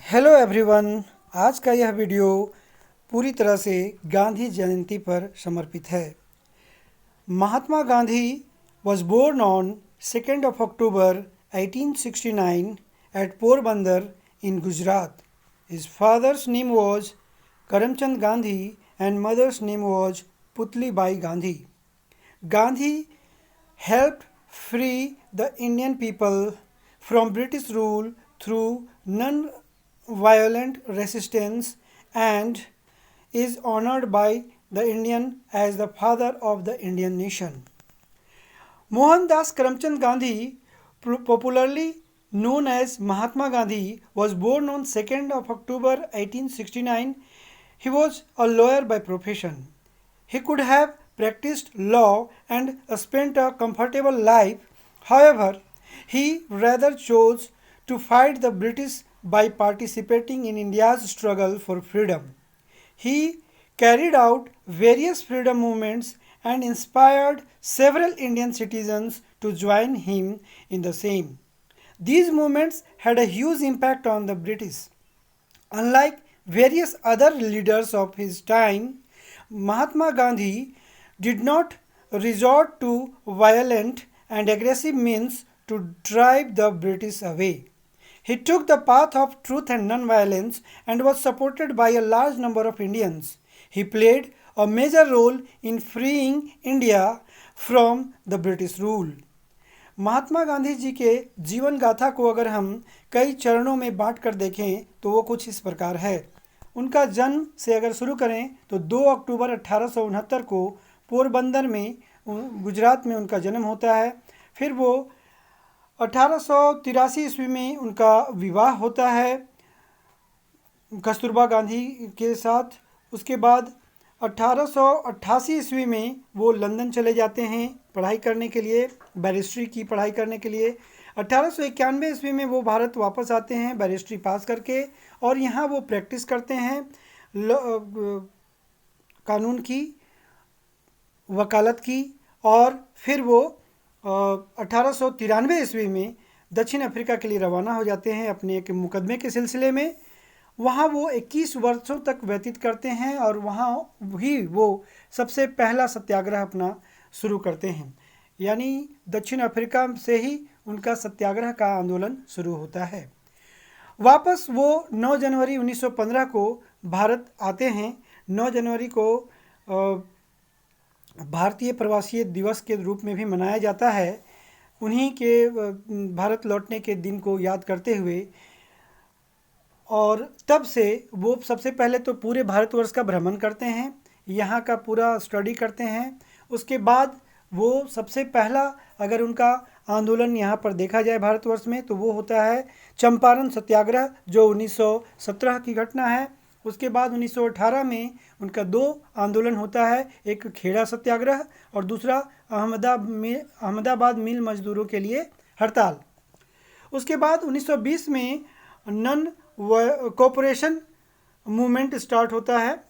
Hello everyone. आज का यह वीडियो पूरी तरह से गांधी जयंती पर समर्पित है। Mahatma Gandhi was born on 2nd of October 1869 at Porbandar in Gujarat. His father's name was Karamchand Gandhi and mother's name was Putli Bai Gandhi. Gandhi helped free the Indian people from British rule through non-violent resistance and is honored by the Indian as the father of the Indian nation. Mohandas Karamchand Gandhi, popularly known as Mahatma Gandhi, was born on 2nd of October 1869. He was a lawyer by profession. He could have practiced law and spent a comfortable life. However, he rather chose to fight the British by participating in India's struggle for freedom. He carried out various freedom movements and inspired several Indian citizens to join him in the same. These movements had a huge impact on the British. Unlike various other leaders of his time, Mahatma Gandhi did not resort to violent and aggressive means to drive the British away. He took the path of truth and non-violence and was supported by a large number of Indians. He played a major role in freeing India from the British rule. Mahatma Gandhi ji के जीवन गाथा को अगर हम कई चरणों में बांट कर देखें तो वो कुछ इस प्रकार है। उनका जन्म से अगर शुरू करें तो 2 अक्टूबर 1869 को पोरबंदर में गुजरात में उनका जन्म होता है। फिर वो 1883 ईस्वी में उनका विवाह होता है कस्तूरबा गांधी के साथ। उसके बाद 1888 ईस्वी में वो लंदन चले जाते हैं पढ़ाई करने के लिए, बैरिस्ट्री की पढ़ाई करने के लिए। 1891 ईस्वी में वो भारत वापस आते हैं बैरिस्ट्री पास करके और यहाँ वो प्रैक्टिस करते हैं कानून की, वकालत की। और फिर वो 1893 ईस्वी में दक्षिण अफ्रीका के लिए रवाना हो जाते हैं अपने एक मुकदमे के सिलसिले में। वहाँ वो 21 वर्षों तक व्यतीत करते हैं और वहाँ ही वो सबसे पहला सत्याग्रह अपना शुरू करते हैं। यानी दक्षिण अफ्रीका से ही उनका सत्याग्रह का आंदोलन शुरू होता है। वापस वो 9 जनवरी 1915 को भारत आते हैं। 9 जनवरी को भारतीय प्रवासी दिवस के रूप में भी मनाया जाता है, उन्हीं के भारत लौटने के दिन को याद करते हुए। और तब से वो सबसे पहले तो पूरे भारतवर्ष का भ्रमण करते हैं, यहाँ का पूरा स्टडी करते हैं। उसके बाद वो सबसे पहला अगर उनका आंदोलन यहाँ पर देखा जाए भारतवर्ष में तो वो होता है चंपारण सत्याग्रह, जो 1917 की घटना है। उसके बाद 1918 में उनका 2 आंदोलन होता है, एक खेड़ा सत्याग्रह और दूसरा अहमदाबाद मिल मजदूरों के लिए हड़ताल। उसके बाद 1920 में नन कोऑपरेशन मूवमेंट स्टार्ट होता है,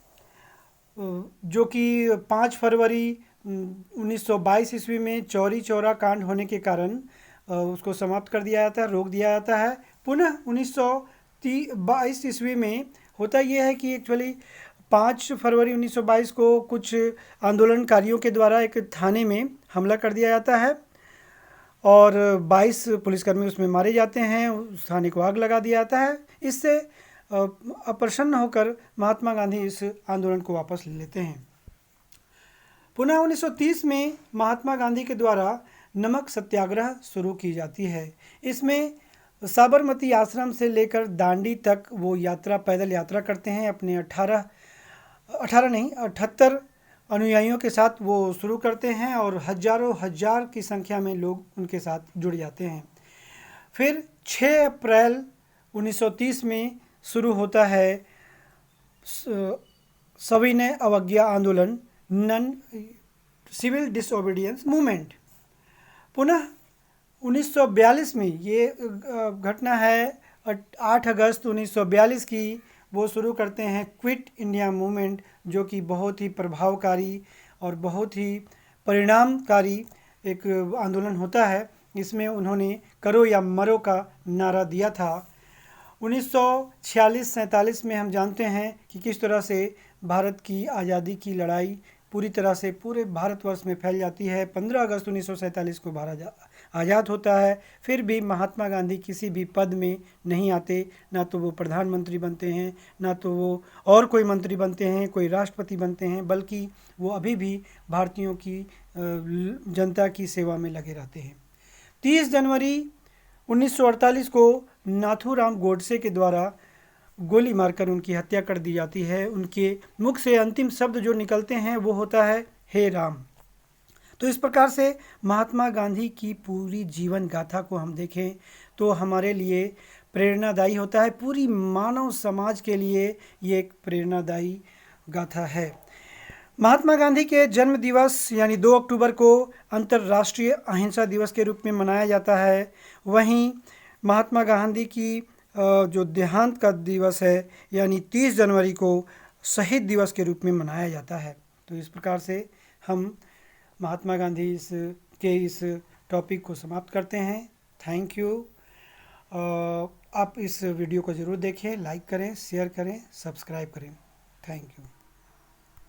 जो कि 5 फरवरी 1922 ईस्वी में चौरी चौरा कांड होने के कारण उसको समाप्त कर दिया जाता है, रोक दिया जाता है। पुनः 1922 ईस्वी में होता यह है कि एक्चुअली 5 फरवरी 1922 को कुछ आंदोलनकारियों के द्वारा एक थाने में हमला कर दिया जाता है और 22 पुलिसकर्मी उसमें मारे जाते हैं, उस थाने को आग लगा दिया जाता है। इससे अप्रसन्न होकर महात्मा गांधी इस आंदोलन को वापस ले लेते हैं। पुनः 1930 में महात्मा गांधी के द्वारा नमक सत्याग्रह शुरू की जाती है। इसमें साबरमती आश्रम से लेकर दांडी तक वो पैदल यात्रा करते हैं। अपने 78 अनुयायियों के साथ वो शुरू करते हैं और हजारों हजार की संख्या में लोग उनके साथ जुड़ जाते हैं। फिर 6 अप्रैल 1930 में शुरू होता है सविनय अवज्ञा आंदोलन, नन सिविल डिसओबीडियंस मूवमेंट। पुनः 1942 में ये घटना है 8 अगस्त 1942 की, वो शुरू करते हैं क्विट इंडिया मूवमेंट, जो कि बहुत ही प्रभावकारी और बहुत ही परिणामकारी एक आंदोलन होता है। इसमें उन्होंने करो या मरो का नारा दिया था। 1946-47 में हम जानते हैं कि किस तरह से भारत की आज़ादी की लड़ाई पूरी तरह से पूरे भारतवर्ष में फैल जाती है। 15 अगस्त 1947 को भारत आज़ाद होता है। फिर भी महात्मा गांधी किसी भी पद में नहीं आते, ना तो वो प्रधानमंत्री बनते हैं, ना तो वो और कोई मंत्री बनते हैं, कोई राष्ट्रपति बनते हैं, बल्कि वो अभी भी भारतीयों की जनता की सेवा में लगे रहते हैं। 30 जनवरी 1948 को नाथूराम गोडसे के द्वारा गोली मारकर उनकी हत्या कर दी जाती है। उनके मुख से अंतिम शब्द जो निकलते हैं वो होता है, हे राम। तो इस प्रकार से महात्मा गांधी की पूरी जीवन गाथा को हम देखें तो हमारे लिए प्रेरणादायी होता है। पूरी मानव समाज के लिए ये एक प्रेरणादायी गाथा है। महात्मा गांधी के जन्म दिवस यानी 2 अक्टूबर को अंतर्राष्ट्रीय अहिंसा दिवस के रूप में मनाया जाता है। वहीं महात्मा गांधी की जो देहांत का दिवस है यानी 30 जनवरी को शहीद दिवस के रूप में मनाया जाता है। तो इस प्रकार से हम महात्मा गांधी इस टॉपिक को समाप्त करते हैं। Thank you. आप इस वीडियो को ज़रूर देखें, लाइक करें, शेयर करें, सब्सक्राइब करें। Thank you.